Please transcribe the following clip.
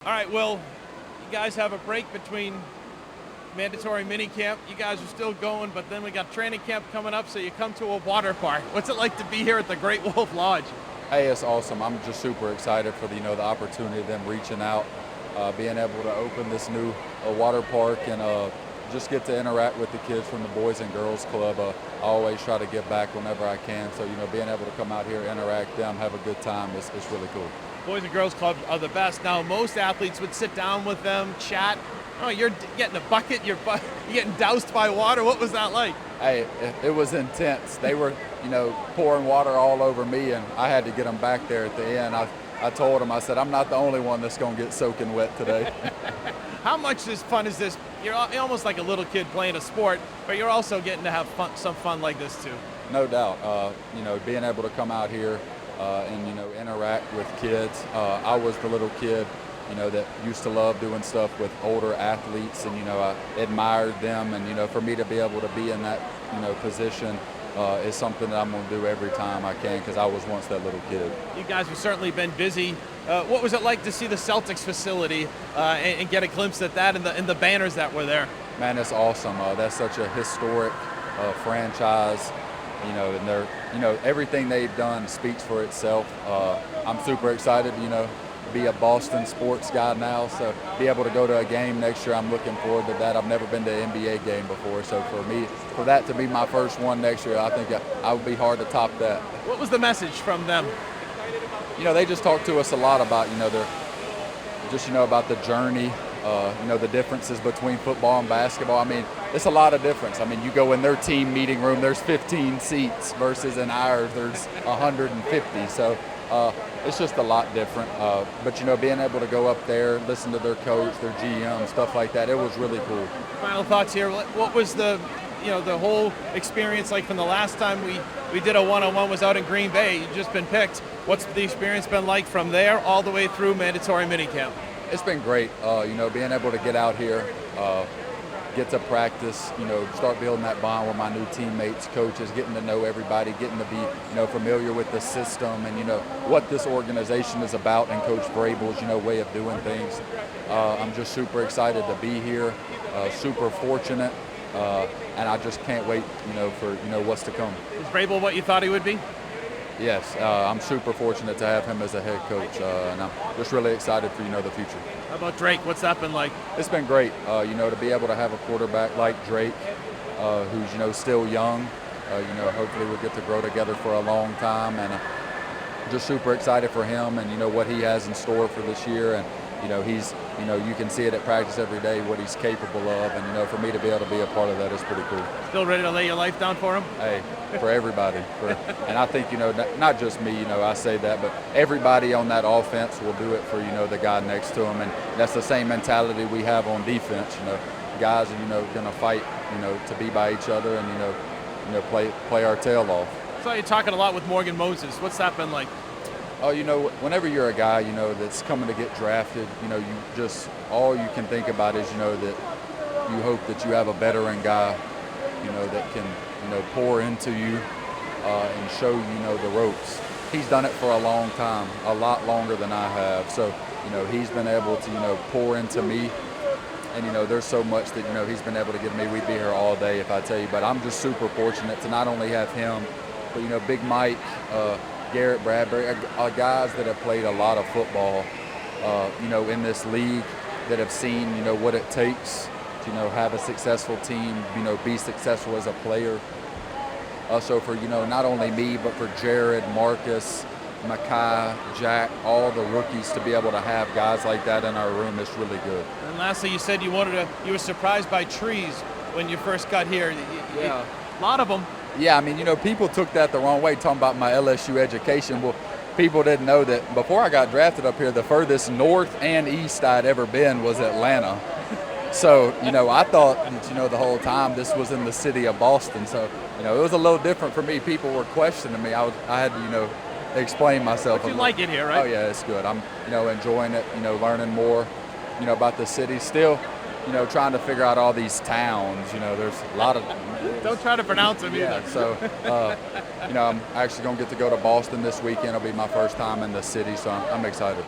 All right, Will, you guys have a break between mandatory mini camp. You guys are still going, but then we got training camp coming up, so you come to a water park. What's it like to be here at the Great Wolf Lodge? Hey, it's awesome. I'm just super excited for the opportunity of them reaching out, being able to open this new water park and just get to interact with the kids from the Boys and Girls Club. I always try to give back whenever I can, so being able to come out here, interact with them, have a good time, it's really cool. Boys and Girls Club are the best. Now, most athletes would sit down with them, chat. Oh, you're getting a bucket, you're getting doused by water. What was that like? Hey, it was intense. They were, pouring water all over me, and I had to get them back there at the end. I told them, I said, I'm not the only one that's going to get soaking wet today. How much fun is this? You're almost like a little kid playing a sport, but you're also getting to have some fun like this too. No doubt. Being able to come out here and interact with kids. I was the little kid, that used to love doing stuff with older athletes, and I admired them. And for me to be able to be in that position is something that I'm going to do every time I can, because I was once that little kid. You guys have certainly been busy. What was it like to see the Celtics facility and get a glimpse at that and the banners that were there? Man, it's awesome. That's such a historic franchise. And they're, everything they've done speaks for itself. I'm super excited, to be a Boston sports guy now, so be able to go to a game next year, I'm looking forward to that. I've never been to an NBA game before, so for that to be my first one next year, I think I would be hard to top that. What was the message from them? They just talked to us a lot about, about the journey, the differences between football and basketball. I mean, it's a lot of difference. I mean, you go in their team meeting room, there's 15 seats versus in ours, there's 150. So it's just a lot different. But, being able to go up there, listen to their coach, their GM, stuff like that, it was really cool. Final thoughts here. What was the whole experience like from the last time we did a one-on-one was out in Green Bay? You've just been picked. What's the experience been like from there all the way through mandatory minicamp? It's been great, being able to get out here, get to practice, start building that bond with my new teammates, coaches, getting to know everybody, getting to be, familiar with the system and, what this organization is about and Coach Vrabel's, way of doing things. I'm just super excited to be here, super fortunate, and I just can't wait, for, what's to come. Is Vrabel what you thought he would be? Yes, I'm super fortunate to have him as a head coach, and I'm just really excited for, the future. How about Drake? What's that been like? It's been great, to be able to have a quarterback like Drake, who's, still young. Hopefully we'll get to grow together for a long time, and just super excited for him and, what he has in store for this year. And, he's, you can see it at practice every day, what he's capable of. And, for me to be able to be a part of that is pretty cool. Still ready to lay your life down for him? Hey, for everybody. And I think, not just me, I say that, but everybody on that offense will do it for, the guy next to him. And that's the same mentality we have on defense. Guys are, going to fight, to be by each other and, play our tail off. So you're talking a lot with Morgan Moses. What's that been like? Oh, whenever you're a guy, that's coming to get drafted, you just, all you can think about is, that you hope that you have a veteran guy, that can, pour into you and show you, the ropes. He's done it for a long time, a lot longer than I have. So, he's been able to, pour into me. And, there's so much that, he's been able to give me. We'd be here all day if I tell you. But I'm just super fortunate to not only have him, but, Big Mike, Garrett Bradbury, guys that have played a lot of football, in this league, that have seen, what it takes to, have a successful team, be successful as a player. So for, not only me, but for Jared, Marcus, Makai, Jack, all the rookies, to be able to have guys like that in our room is really good. And lastly, you said you were surprised by trees when you first got here. Yeah. A lot of them. Yeah, I mean, people took that the wrong way, talking about my LSU education. Well, people didn't know that before I got drafted up here, the furthest north and east I'd ever been was Atlanta. So, I thought that, the whole time this was in the city of Boston. So, it was a little different for me. People were questioning me. I had to, explain myself. But you like it here, right? Oh, yeah, it's good. I'm, enjoying it, learning more, about the city. Still, trying to figure out all these towns. There's a lot of... Don't try to pronounce them either. So, I'm actually going to get to go to Boston this weekend. It'll be my first time in the city, so I'm excited.